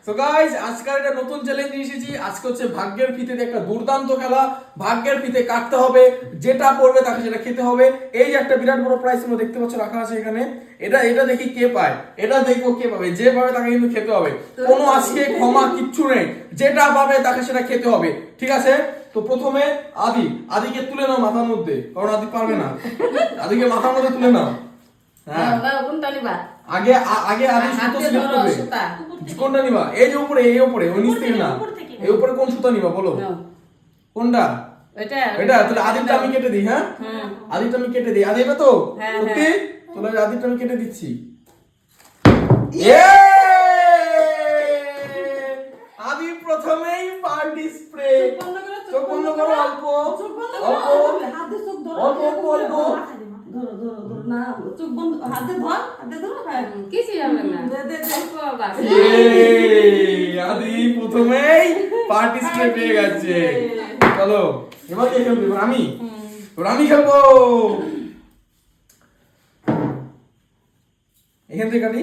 So guys আজকের একটা নতুন চ্যালেঞ্জ নিয়ে এসেছি। আজকে হচ্ছে ভাগ্যের ফিতে একটা দুর্দান্ত খেলা। ভাগ্যের ফিতে কাটতে হবে, যেটা পড়বে তাকে সেটা খেতে হবে। এই যে একটা বিরাট বড় প্রাইজ তোমরা দেখতে পাচ্ছ রাখা আছে এখানে, এটা দেখি কে পায়, এটা দেখবো কে পাবে। যে পাবে তাকে কিন্তু খেতে হবে, কোনো আজকে ক্ষমা কিচ্ছু নেই। যেটা পাবে তাকে সেটা খেতে হবে, ঠিক আছে? তো প্রথমে আদিকে তুলে নাও মাথার মধ্যে, কারণ আদি পারবে না। আদিকে মাথার মধ্যে তুলে নাও। হ্যাঁ আগে আদি সুতো সিলেক্ট করবে। কোনটা নিবা? এই যে উপরে, এই উপরে, ওই নিচ থেকে না, এই উপরে কোন সুতা নিবা বলো? কোনটা? এটা তাহলে আদিটা আমি কেটে দিই। হ্যাঁ আদিটা আমি কেটে দিই। আদি এটা তো সত্যি, তাহলে আদিটা আমি কেটে দিচ্ছি। আদি প্রথমেই পার্টি স্প্রে। চোখ বন্ধ করো, অল্প অল্প অল্প অল্প আদি প্রথমেই পার্টি স্প্রে পেয়ে গেছে। চলো এবার কে খেলবে? আমি খেলবো। এখান থেকে কাটি।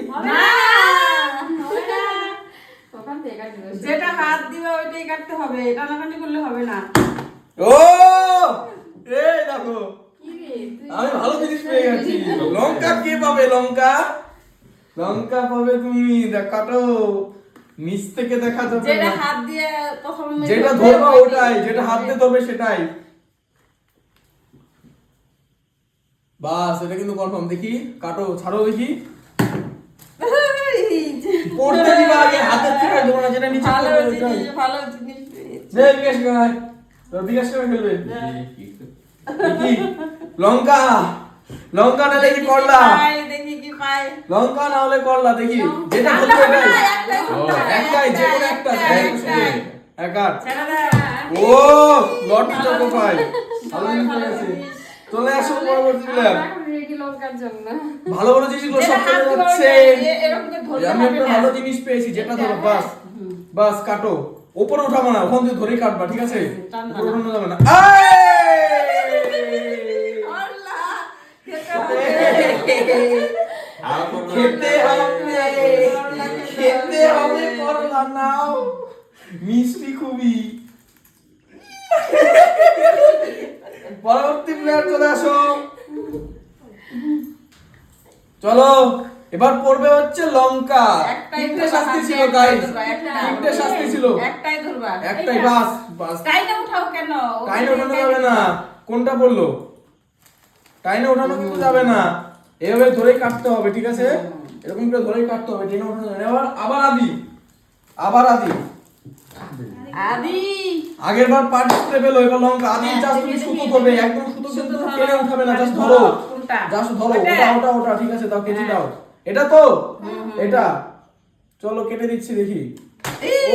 যেটা হাত দিবা ওইটাই কাটতে হবে, টানাটানি করলে হবে না। ও এই দেখো, আমি ভালো জিনিস পেয়ে গেছি। লঙ্কা কে পাবে? লঙ্কা পাবে তুমি। দেখ কাটো, নিচ থেকে দেখা যাবে। যেটা হাত দিয়ে প্রথম যেটা ধরবা ওটাই, যেটা হাত দিয়ে ধরবে সেটাই। বাস এটা কিন্তু কনফার্ম। দেখি কাটো, ছাড়ো দেখি। পড়তে দিবা আগে, হাতের থেকে দেবো না, যেটা নিচে ভালো পড়বে জিনিস, ওটাই। ভালো জিনিস পেয়েছি। নে বিকাশ করে, তো বিকাশ করে খেলবে। দেখি লঙ্কা না হলে কি করলা? দেখি কি পাই। লঙ্কা না হলে করলা। দেখি যেটা ধরবে এটাই। একটাই, যে কোনো একটা। একা ও লটি চকো পাই। ভালো জিনিস পেয়ে গেছে। চলে আসো পরবর্তী প্লেয়ার। ভালো ভালো জিনিসগুলো সব চলে যাচ্ছে। আমি একটা ভালো জিনিস পেয়েছি, যেটা ধরো বাস কাটো। উপরে উঠাবো না, ওখান থেকে ধরেই কাটবা, ঠিক আছে? উপরে উঠানো যাবে না। খেতে হবে করলা। নাও, মিষ্টি খুবই। পরবর্তী প্লেয়ার চলে আসো। চলো এবার পড়বে হচ্ছে লঙ্কা। তিনটে শাস্তি ছিল গাইস, তিনটে শাস্তি ছিল। একটাই ধরবা, একটাই। বাস টাইনা উঠাও কেন? টাইনে উঠানো যাবে না। কোনটা বললো? টাইনে উঠানো কিন্তু যাবে না, এভাবে ধরেই কাটতে হবে, ঠিক আছে? এরকম করে ধরেই কাটতে হবে, টেনে উঠানো যাবে না। আবার আদি আগের বার পার্টি স্প্রে পেলো, এবার লঙ্কা। আদি জাস্ট তুমি সুতো করবে, একদম সুতো কিন্তু টেনে উঠাবে না, জাস্ট ধরো। জাস্ট ধরো, ওটা ঠিক আছে। দাও কেটে দাও। এটা তো এটা। চলো কেটে দিচ্ছি, দেখি।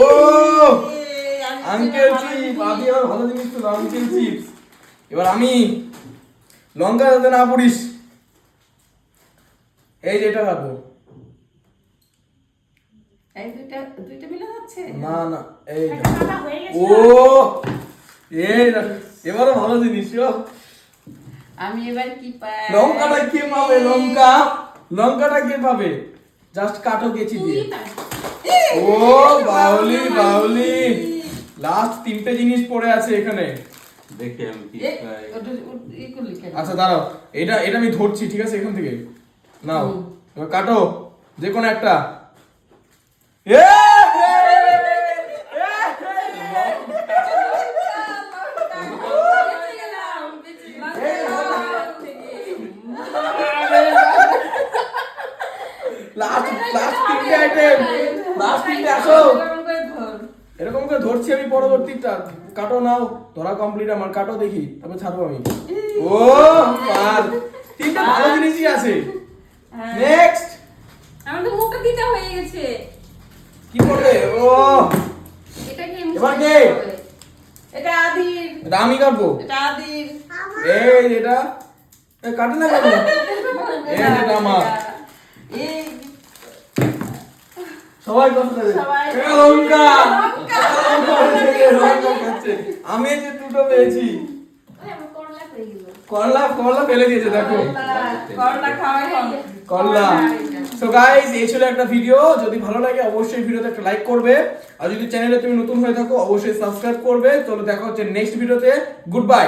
ও আঙ্কেল চিপস। আদি এবার ভালো জিনিস ছিল, আঙ্কেল চিপস। এবার আমি লঙ্কা যাতে না পড়িস, এই যে এটা রাখবো। এই দুইটা মিলে যাচ্ছে না এই ও এই এবারে ভালো জিনিস। আমি এবার কি পাই? লঙ্কাটা কে পাবে? লঙ্কাটা কে পাবে? জাস্ট কাটো কেচি দিয়ে। ও বাউলি লাস্ট তিনটে জিনিস পড়ে আছে এখানে। দেখে আমি কি পাই। আচ্ছা দাঁড়াও, এটা আমি ধরছি, ঠিক আছে? এখান থেকে নাও, এবার কাটো যে কোনো একটা। এরকম করে ধরছি আমি। পরবর্তীটা কাটো, নাও ধরা কমপ্লিট আমার। কাটো দেখি, তারপর ছাড়বো আমি। ও পার, তিনটা ভালো জিনিসই আছে। নেক্সট আমার তো মুখটা দিতে হয়ে গেছে। কি করবে? ও এটা কি এবার কে? এটা আদির। এটা আমি কাটবো। এটা আদির। এই এটা কাটে না কেন? এই এটা আমার। এই সবাই কথা দেবে। লঙ্কা খাচ্ছে। আমি এই যে দুটো পেয়েছি। করলা ফেলে দিয়েছে, দেখো। করলা খাওয়াই হবে। করলা সো গাইস এই ছিল একটা ভিডিও, যদি ভালো লাগে অবশ্যই ভিডিওতে একটা লাইক করবে, আর যদি চ্যানেলে তুমি নতুন হয়ে থাকো অবশ্যই সাবস্ক্রাইব করবে। চলো দেখা হচ্ছে নেক্সট ভিডিওতে, গুড বাই।